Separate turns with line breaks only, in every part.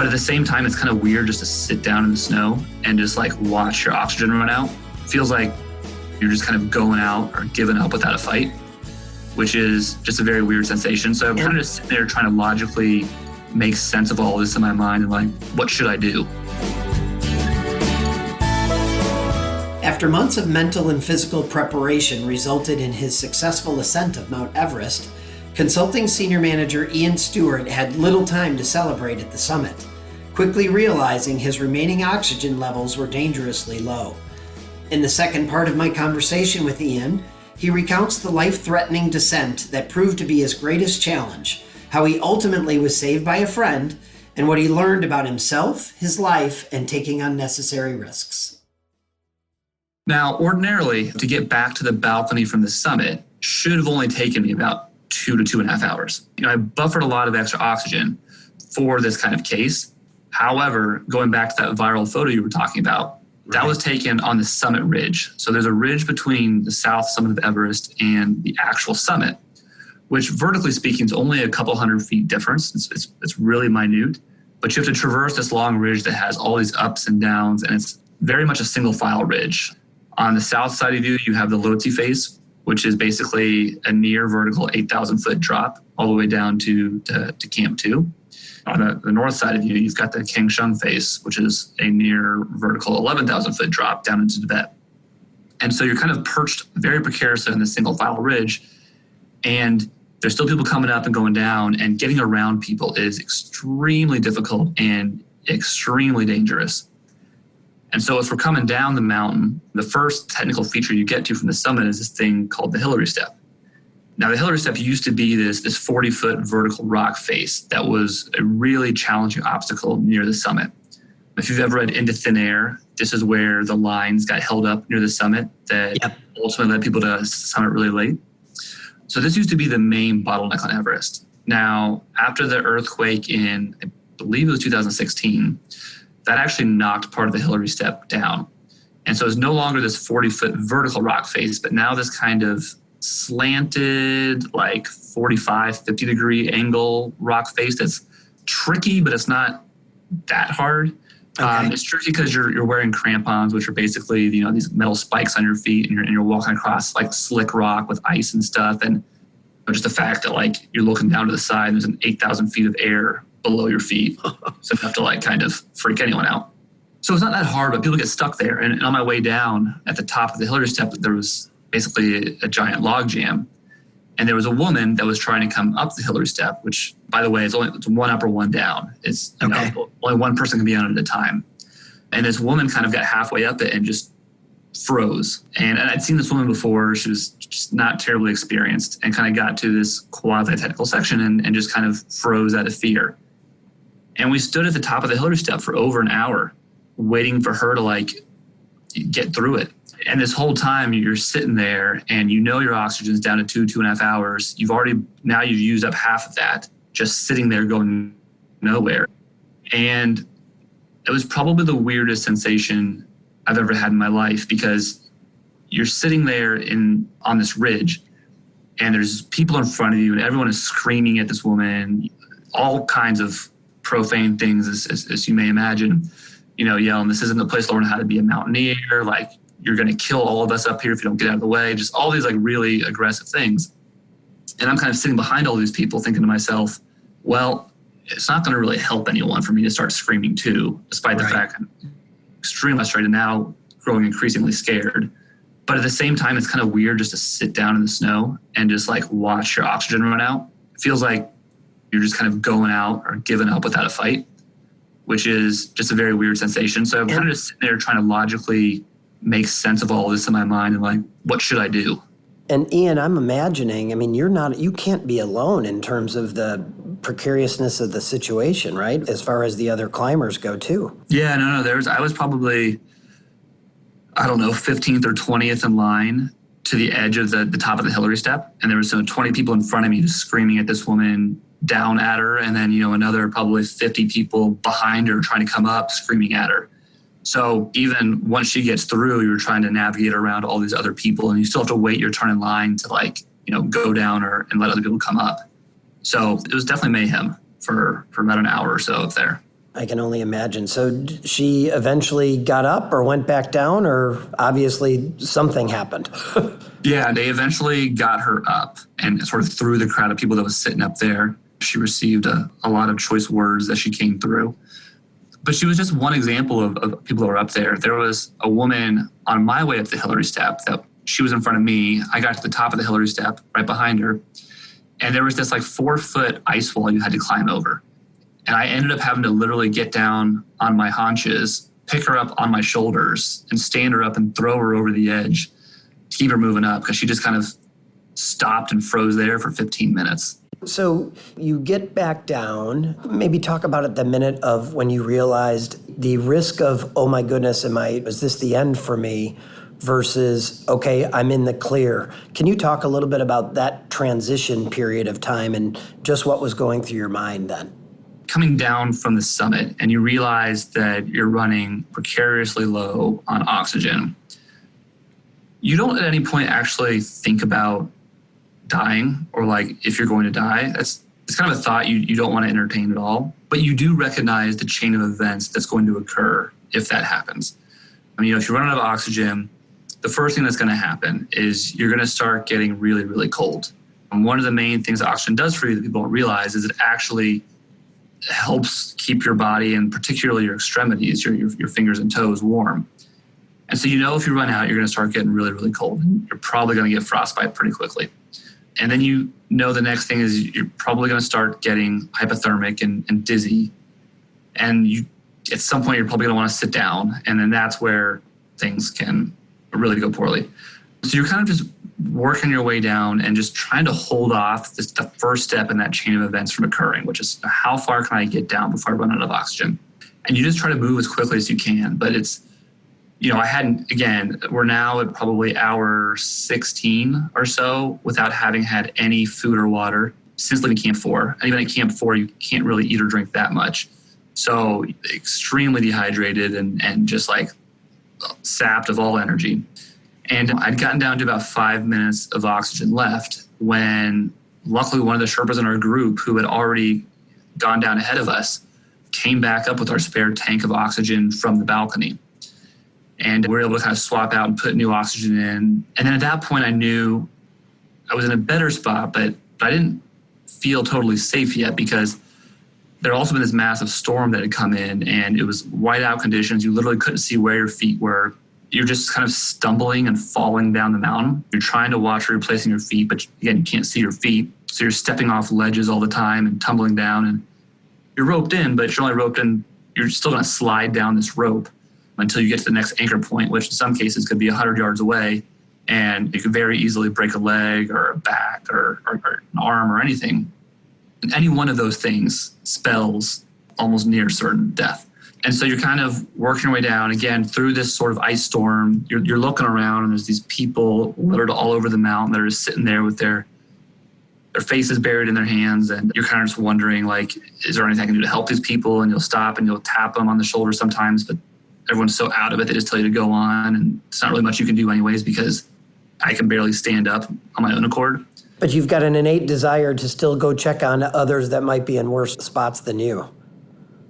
But at the same time, it's kind of weird just to sit down in the snow and just like watch your oxygen run out. It feels like you're just kind of going out or giving up without a fight, which is just a very weird sensation. So I'm kind of just sitting there trying to logically make sense of all this in my mind and like, what should I do?
After months of mental and physical preparation resulted in his successful ascent of Mount Everest, Consulting Senior Manager Ian Stewart had little time to celebrate at the summit, quickly realizing his remaining oxygen levels were dangerously low. In the second part of my conversation with Ian, he recounts the life-threatening descent that proved to be his greatest challenge, how he ultimately was saved by a friend, and what he learned about himself, his life, and taking unnecessary risks.
Now, ordinarily, to get back to the balcony from the summit should have only taken me about 2 to 2.5 hours. I buffered a lot of extra oxygen for this kind of case. However, going back to that viral photo you were talking about, that was taken on the summit ridge. So there's a ridge between the south summit of Everest and the actual summit, which vertically speaking is only a couple hundred feet difference. It's really minute, but you have to traverse this long ridge that has all these ups and downs, and it's very much a single file ridge. On the south side of you, you have the Lhotse face, which is basically a near vertical 8,000 foot drop all the way down to Camp 2. On the north side of you, you've got the Kangshung face, which is a near vertical 11,000 foot drop down into Tibet. And so you're kind of perched very precariously on this single file ridge, and there's still people coming up and going down, and getting around people is extremely difficult and extremely dangerous. And so as we're coming down the mountain, the first technical feature you get to from the summit is this thing called the Hillary Step. Now, the Hillary Step used to be this 40-foot vertical rock face that was a really challenging obstacle near the summit. If you've ever read Into Thin Air, this is where the lines got held up near the summit that ultimately led people to summit really late. So this used to be the main bottleneck on Everest. Now, after the earthquake in, I believe it was 2016, that actually knocked part of the Hillary Step down. And so it's no longer this 40-foot vertical rock face, but now this kind of slanted, like 45, 50 degree angle rock face that's tricky, but it's not that hard. Okay. It's tricky because you're wearing crampons, which are basically, these metal spikes on your feet, and you're walking across like slick rock with ice and stuff. And just the fact that like you're looking down to the side, and there's an 8,000 feet of air below your feet. So you have to like kind of freak anyone out. So it's not that hard, but people get stuck there. And on my way down at the top of the Hillary Step, there was basically a giant log jam. And there was a woman that was trying to come up the Hillary Step, which, by the way, it's one up or one down. It's only one person can be on it at a time. And this woman kind of got halfway up it and just froze. And I'd seen this woman before. She was just not terribly experienced, and kind of got to this quasi-technical section and just kind of froze out of fear. And we stood at the top of the Hillary Step for over an hour waiting for her to like get through it. And this whole time you're sitting there and your oxygen's down to 2.5 hours. You've used up half of that just sitting there going nowhere. And it was probably the weirdest sensation I've ever had in my life, because you're sitting there on this ridge and there's people in front of you and everyone is screaming at this woman, all kinds of profane things as you may imagine, yelling, "This isn't the place to learn how to be a mountaineer. Like, you're going to kill all of us up here if you don't get out of the way." Just all these like really aggressive things. And I'm kind of sitting behind all these people thinking to myself, well, it's not going to really help anyone for me to start screaming too, despite the fact I'm extremely frustrated now, growing increasingly scared. But at the same time, it's kind of weird just to sit down in the snow and just like watch your oxygen run out. It feels like you're just kind of going out or giving up without a fight, which is just a very weird sensation. So I'm kind of just sitting there trying to logically make sense of all this in my mind and like, what should I do?
And Ian, I'm imagining, you can't be alone in terms of the precariousness of the situation, right? As far as the other climbers go too.
Yeah, no, I was probably, 15th or 20th in line to the edge of the top of the Hillary Step. And there was 20 people in front of me just screaming at this woman, down at her. And then, another probably 50 people behind her trying to come up, screaming at her. So even once she gets through, you're trying to navigate around all these other people, and you still have to wait your turn in line to go down and let other people come up. So it was definitely mayhem for about an hour or so up there.
I can only imagine. So she eventually got up or went back down, or obviously something happened.
Yeah, they eventually got her up and sort of through the crowd of people that was sitting up there. She received a lot of choice words as she came through. But she was just one example of people that were up there. There was a woman on my way up the Hillary step that she was in front of me. I got to the top of the Hillary step right behind her. And there was this 4-foot ice wall you had to climb over. And I ended up having to literally get down on my haunches, pick her up on my shoulders, and stand her up and throw her over the edge to keep her moving up, because she just kind of stopped and froze there for 15 minutes.
So you get back down. Maybe talk about it the minute of when you realized the risk of, oh my goodness, is this the end for me? Versus, okay, I'm in the clear. Can you talk a little bit about that transition period of time and just what was going through your mind then?
Coming down from the summit and you realize that you're running precariously low on oxygen, you don't at any point actually think about dying or if you're going to die. It's kind of a thought you don't want to entertain at all. But you do recognize the chain of events that's going to occur if that happens. I mean, if you run out of oxygen, the first thing that's going to happen is you're going to start getting really, really cold. And one of the main things that oxygen does for you that people don't realize is it actually helps keep your body and particularly your extremities, your fingers and toes warm. And so if you run out, you're going to start getting really, really cold. And you're probably going to get frostbite pretty quickly. And then the next thing is you're probably going to start getting hypothermic and dizzy. And at some point, you're probably going to want to sit down. And then that's where things can really go poorly. So you're kind of just working your way down and just trying to hold off the first step in that chain of events from occurring, which is how far can I get down before I run out of oxygen? And you just try to move as quickly as you can. But it's, we're now at probably hour 16 or so without having had any food or water since leaving Camp 4. And even at Camp 4, you can't really eat or drink that much. So extremely dehydrated and just sapped of all energy. And I'd gotten down to about 5 minutes of oxygen left when luckily one of the Sherpas in our group who had already gone down ahead of us came back up with our spare tank of oxygen from the balcony. And we were able to kind of swap out and put new oxygen in. And then at that point, I knew I was in a better spot, but I didn't feel totally safe yet because there had also been this massive storm that had come in and it was whiteout conditions. You literally couldn't see where your feet were. You're just kind of stumbling and falling down the mountain. You're trying to watch where you're placing your feet, but again, you can't see your feet. So you're stepping off ledges all the time and tumbling down, and you're roped in, but you're only roped in. You're still going to slide down this rope until you get to the next anchor point, which in some cases could be 100 yards away. And you could very easily break a leg or a back or an arm or anything. And any one of those things spells almost near certain death. And so you're kind of working your way down again through this sort of ice storm. You're looking around and there's these people littered all over the mountain that are just sitting there with their faces buried in their hands. And you're kind of just wondering, is there anything I can do to help these people? And you'll stop and you'll tap them on the shoulder sometimes, but everyone's so out of it, they just tell you to go on. And it's not really much you can do anyways because I can barely stand up on my own accord.
But you've got an innate desire to still go check on others that might be in worse spots than you.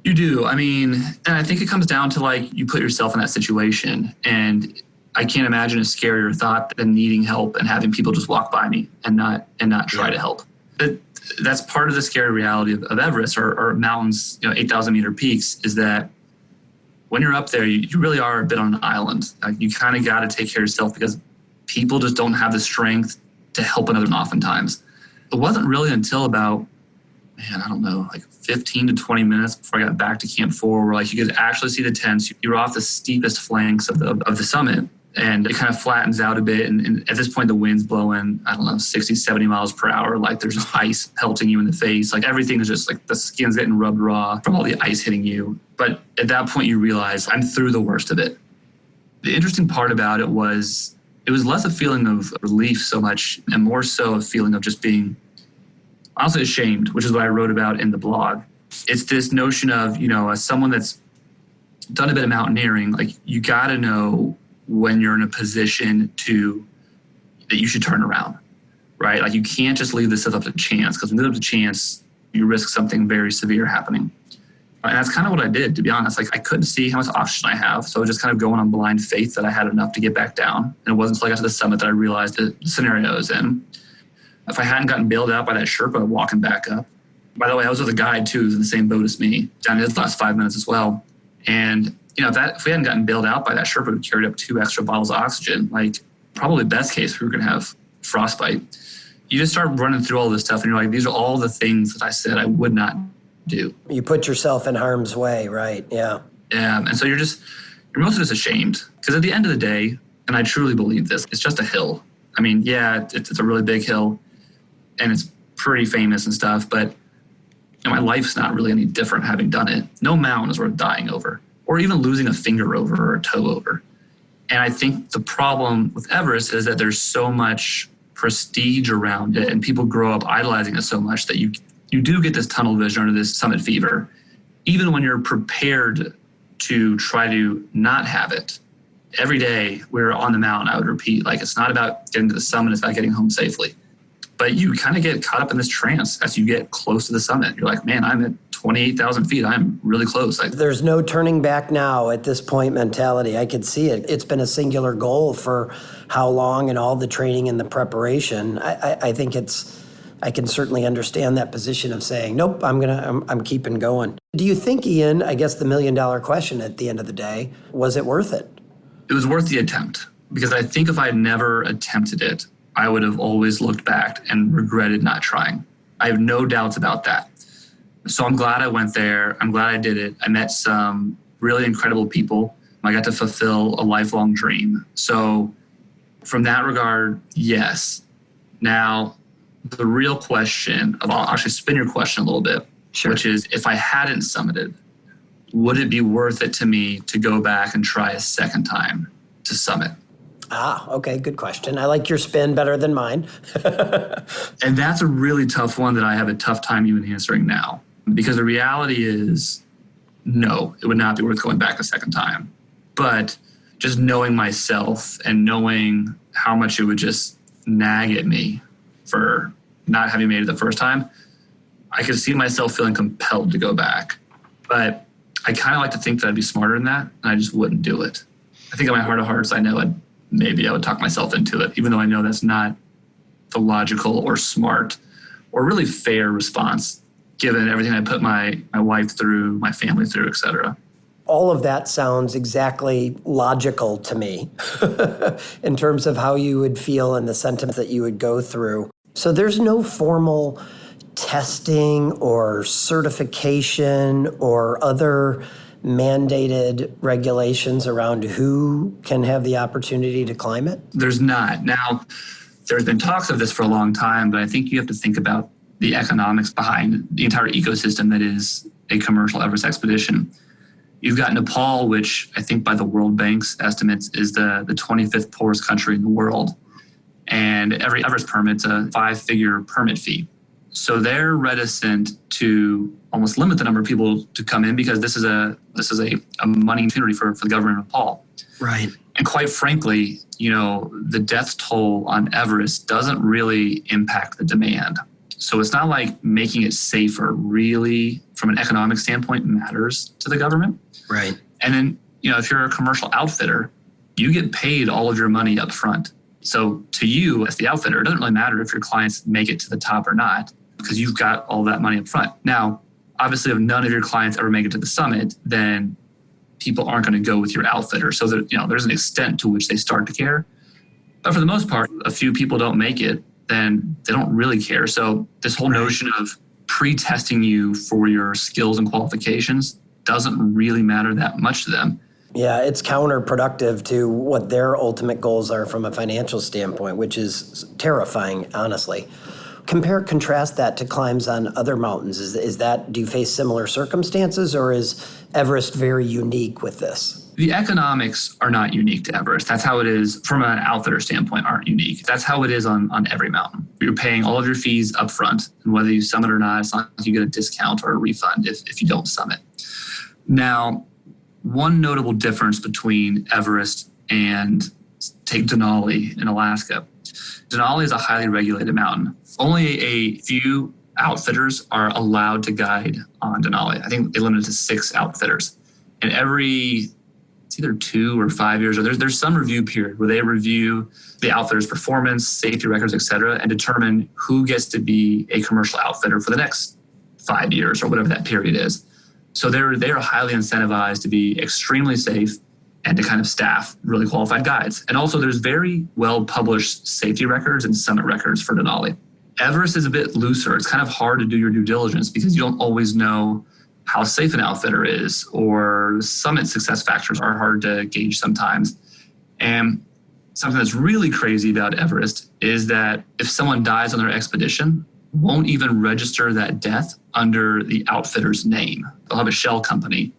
You do. I mean, and I think it comes down to you put yourself in that situation. And I can't imagine a scarier thought than needing help and having people just walk by me and not try to help. That's part of the scary reality of Everest or mountains, 8,000 meter peaks, is that when you're up there, you really are a bit on an island. You kind of got to take care of yourself because people just don't have the strength to help another oftentimes. It wasn't really until about, 15 to 20 minutes before I got back to Camp 4 where you could actually see the tents. You were off the steepest flanks of the summit and it kind of flattens out a bit. And at this point, the wind's blowing, 60, 70 miles per hour. There's just ice pelting you in the face. Everything is just the skin's getting rubbed raw from all the ice hitting you. But at that point, you realize I'm through the worst of it. The interesting part about it was less a feeling of relief so much and more so a feeling of just being honestly ashamed, which is what I wrote about in the blog. It's this notion of, as someone that's done a bit of mountaineering, you got to know when you're in a position that you should turn around, right? You can't just leave this up to chance because when you leave it up to chance, you risk something very severe happening. And that's kind of what I did, to be honest. Like, I couldn't see how much oxygen I have. So I was just kind of going on blind faith that I had enough to get back down. And it wasn't until I got to the summit that I realized the scenario I was in. If I hadn't gotten bailed out by that Sherpa walking back up. By the way, I was with a guide too, who's in the same boat as me, down his last 5 minutes as well. And if we hadn't gotten bailed out by that Sherpa who carried up 2 extra bottles of oxygen, like, probably best case, we were going to have frostbite. You just start running through all this stuff and you're like, these are all the things that I said I would not do.
You put yourself in harm's way, right? Yeah.
Yeah. And so you're mostly just ashamed, because at the end of the day, and I truly believe this, it's just a hill. I mean, yeah, it's a really big hill and it's pretty famous and stuff, but my life's not really any different having done it. No mountain is worth dying over, or even losing a finger over or a toe over. And I think the problem with Everest is that there's so much prestige around it and people grow up idolizing it so much that you do get this tunnel vision or this summit fever, even when you're prepared to try to not have it. Every day we're on the mountain, I would repeat, like, it's not about getting to the summit, it's about getting home safely. But you kind of get caught up in this trance as you get close to the summit. You're like, man, I'm at 28,000 feet. I'm really close.
There's no turning back now at this point mentality. I could see it. It's been a singular goal for how long, and all the training and the preparation. I think I can certainly understand that position of saying, nope, I'm keeping going. Do you think, Ian, I guess the $1 million question at the end of the day, was it worth it?
It was worth the attempt, because I think if I had never attempted it, I would have always looked back and regretted not trying. I have no doubts about that. So I'm glad I went there. I'm glad I did it. I met some really incredible people. I got to fulfill a lifelong dream. So from that regard, yes. Now, the real question, I'll actually spin your question a little bit, sure, which is, if I hadn't summited, would it be worth it to me to go back and try a second time to summit?
Okay, good question. I like your spin better than mine.
And that's a really tough one that I have a tough time even answering now, because the reality is, no, it would not be worth going back a second time. But just knowing myself and knowing how much it would just nag at me for not having made it the first time, I could see myself feeling compelled to go back. But I kind of like to think that I'd be smarter than that, and I just wouldn't do it. I think in my heart of hearts, I know maybe I would talk myself into it, even though I know that's not the logical or smart or really fair response, given everything I put my wife through, my family through, et cetera.
All of that sounds exactly logical to me in terms of how you would feel and the sentiments that you would go through. So there's no formal testing or certification or other mandated regulations around who can have the opportunity to climb it?
There's not. Now, there's been talks of this for a long time, but I think you have to think about the economics behind the entire ecosystem that is a commercial Everest expedition. You've got Nepal, which I think by the World Bank's estimates is the 25th poorest country in the world. And every Everest permit's a 5-figure permit fee. So they're reticent to almost limit the number of people to come in, because this is a money opportunity for the government of Nepal.
Right.
And quite frankly, the death toll on Everest doesn't really impact the demand. So it's not like making it safer really, from an economic standpoint, matters to the government.
Right.
And then, if you're a commercial outfitter, you get paid all of your money up front. So to you as the outfitter, it doesn't really matter if your clients make it to the top or not, because you've got all that money up front. Now, obviously, if none of your clients ever make it to the summit, then people aren't going to go with your outfitter. So that, there's an extent to which they start to care. But for the most part, a few people don't make it, then they don't really care. So this whole notion of pre-testing you for your skills and qualifications doesn't really matter that much to them.
Yeah, it's counterproductive to what their ultimate goals are from a financial standpoint, which is terrifying, honestly. Contrast that to climbs on other mountains. Do you face similar circumstances, or is Everest very unique with this?
The economics are not unique to Everest. That's how it is from an outfitter standpoint, aren't unique. That's how it is on every mountain. You're paying all of your fees up front, and whether you summit or not, it's not like you get a discount or a refund if you don't summit. Now, one notable difference between Everest and, take Denali in Alaska. Denali is a highly regulated mountain. Only a few outfitters are allowed to guide on Denali. I think they limit it to 6 outfitters. And it's either 2 or 5 years, or there's some review period where they review the outfitter's performance, safety records, et cetera, and determine who gets to be a commercial outfitter for the next 5 years or whatever that period is. So they are highly incentivized to be extremely safe and to kind of staff really qualified guides. And also there's very well published safety records and summit records for Denali. Everest is a bit looser. It's kind of hard to do your due diligence because you don't always know how safe an outfitter is, or summit success factors are hard to gauge sometimes. And something that's really crazy about Everest is that if someone dies on their expedition, won't even register that death under the outfitter's name. They'll have a shell company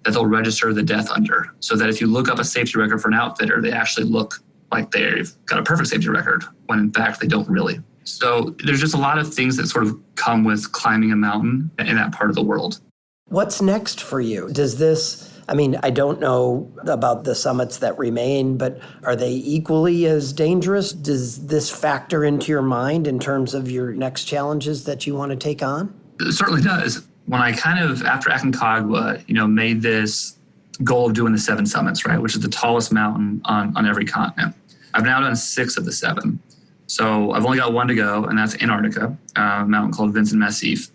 that they'll register the death under, so that if you look up a safety record for an outfitter, they actually look like they've got a perfect safety record, when in fact they don't really. So there's just a lot of things that sort of come with climbing a mountain in that part of the world.
What's next for you? I don't know about the summits that remain, but are they equally as dangerous? Does this factor into your mind in terms of your next challenges that you want to take on?
It certainly does. When I after Aconcagua, made this goal of doing the 7 summits, right, which is the tallest mountain on every continent. I've now done 6 of the 7. So I've only got 1 to go, and that's Antarctica, a mountain called Vincent Massif.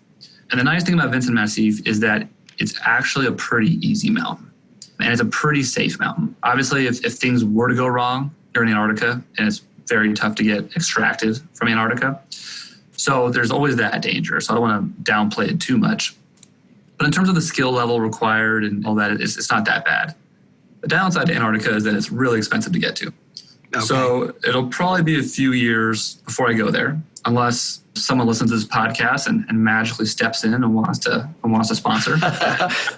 And the nice thing about Vincent Massif is that it's actually a pretty easy mountain, and it's a pretty safe mountain. Obviously, if things were to go wrong during Antarctica, and it's very tough to get extracted from Antarctica, so there's always that danger. So I don't want to downplay it too much. But in terms of the skill level required and all that, it's not that bad. The downside to Antarctica is that it's really expensive to get to. Okay. So it'll probably be a few years before I go there, unless someone listens to this podcast and magically steps in and wants to sponsor.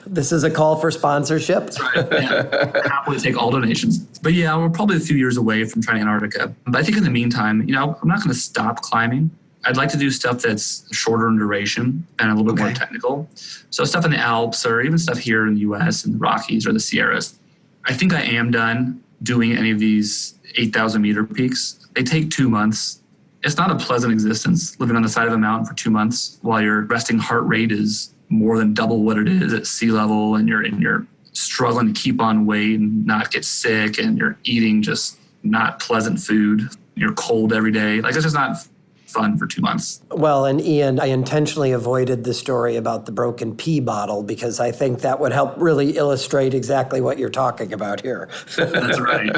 This is a call for sponsorship.
That's right. Yeah. Happily take all donations. But yeah, we're probably a few years away from trying Antarctica. But I think in the meantime, I'm not going to stop climbing. I'd like to do stuff that's shorter in duration and a little bit more technical. So stuff in the Alps, or even stuff here in the US and the Rockies or the Sierras. I think I am done doing any of these 8,000 meter peaks. They take 2 months. It's not a pleasant existence living on the side of a mountain for 2 months while your resting heart rate is more than double what it is at sea level, and you're struggling to keep on weight and not get sick, and you're eating just not pleasant food. You're cold every day. It's just not fun for 2 months.
Well, and Ian, I intentionally avoided the story about the broken pee bottle because I think that would help really illustrate exactly what you're talking about here.
That's right.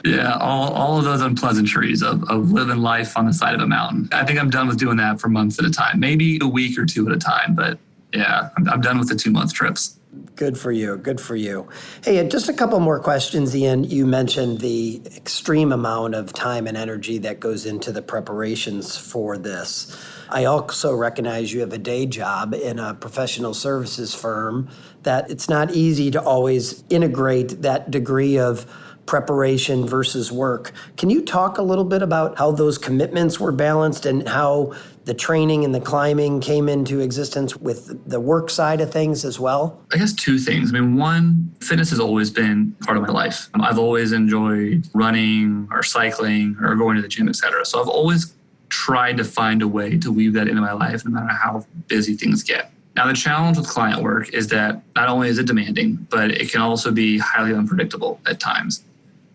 Yeah, all of those unpleasantries of living life on the side of a mountain. I think I'm done with doing that for months at a time, maybe a week or 2 at a time. But yeah, I'm done with the 2-month trips.
Good for you. Good for you. Hey, just a couple more questions, Ian. You mentioned the extreme amount of time and energy that goes into the preparations for this. I also recognize you have a day job in a professional services firm, that it's not easy to always integrate that degree of preparation versus work. Can you talk a little bit about how those commitments were balanced and how the training and the climbing came into existence with the work side of things as well?
I guess 2 things. One, fitness has always been part of my life. I've always enjoyed running or cycling or going to the gym, et cetera. So I've always tried to find a way to weave that into my life, no matter how busy things get. Now, the challenge with client work is that not only is it demanding, but it can also be highly unpredictable at times,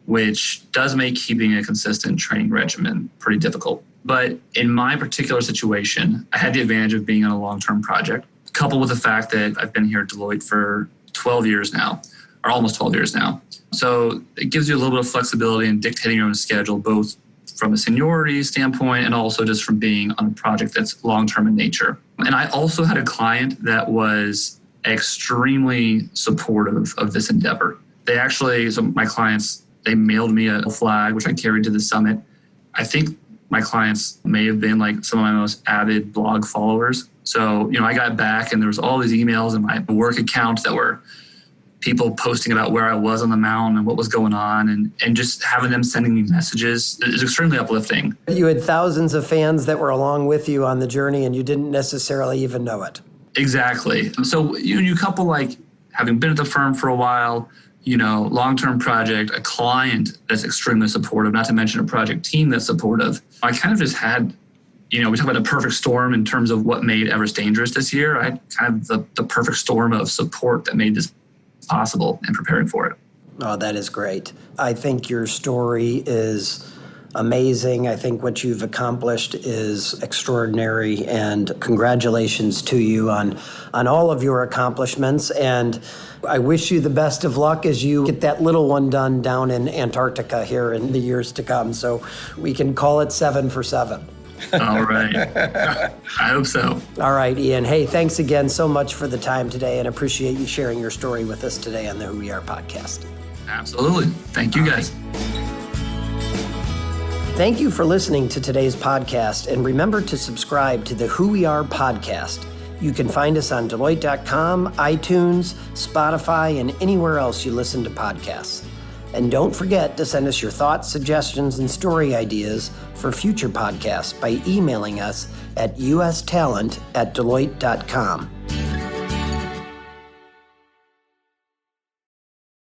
which does make keeping a consistent training regimen pretty difficult. But in my particular situation, I had the advantage of being on a long-term project, coupled with the fact that I've been here at Deloitte for 12 years now, or almost 12 years now. So it gives you a little bit of flexibility in dictating your own schedule, both from a seniority standpoint and also just from being on a project that's long-term in nature. And I also had a client that was extremely supportive of this endeavor. So my clients, they mailed me a flag, which I carried to the summit. I think my clients may have been some of my most avid blog followers. So, I got back and there was all these emails in my work account that were people posting about where I was on the mountain and what was going on, and just having them sending me messages is extremely uplifting.
You had thousands of fans that were along with you on the journey and you didn't necessarily even know it.
Exactly. So you couple having been at the firm for a while, long-term project, a client that's extremely supportive, not to mention a project team that's supportive. I kind of just had we talk about a perfect storm in terms of what made Everest dangerous this year. I had kind of the perfect storm of support that made this possible and preparing for it.
Oh, that is great. I think your story is amazing. I think what you've accomplished is extraordinary, and congratulations to you on all of your accomplishments. And I wish you the best of luck as you get that little one done down in Antarctica here in the years to come. So we can call it 7 for 7.
All right. I hope so.
All right, Ian. Hey, thanks again so much for the time today, and appreciate you sharing your story with us today on the Who We Are podcast.
Absolutely. Thank you, guys.
Thank you for listening to today's podcast, and remember to subscribe to the Who We Are podcast. You can find us on Deloitte.com, iTunes, Spotify, and anywhere else you listen to podcasts. And don't forget to send us your thoughts, suggestions, and story ideas for future podcasts by emailing us at ustalent@deloitte.com.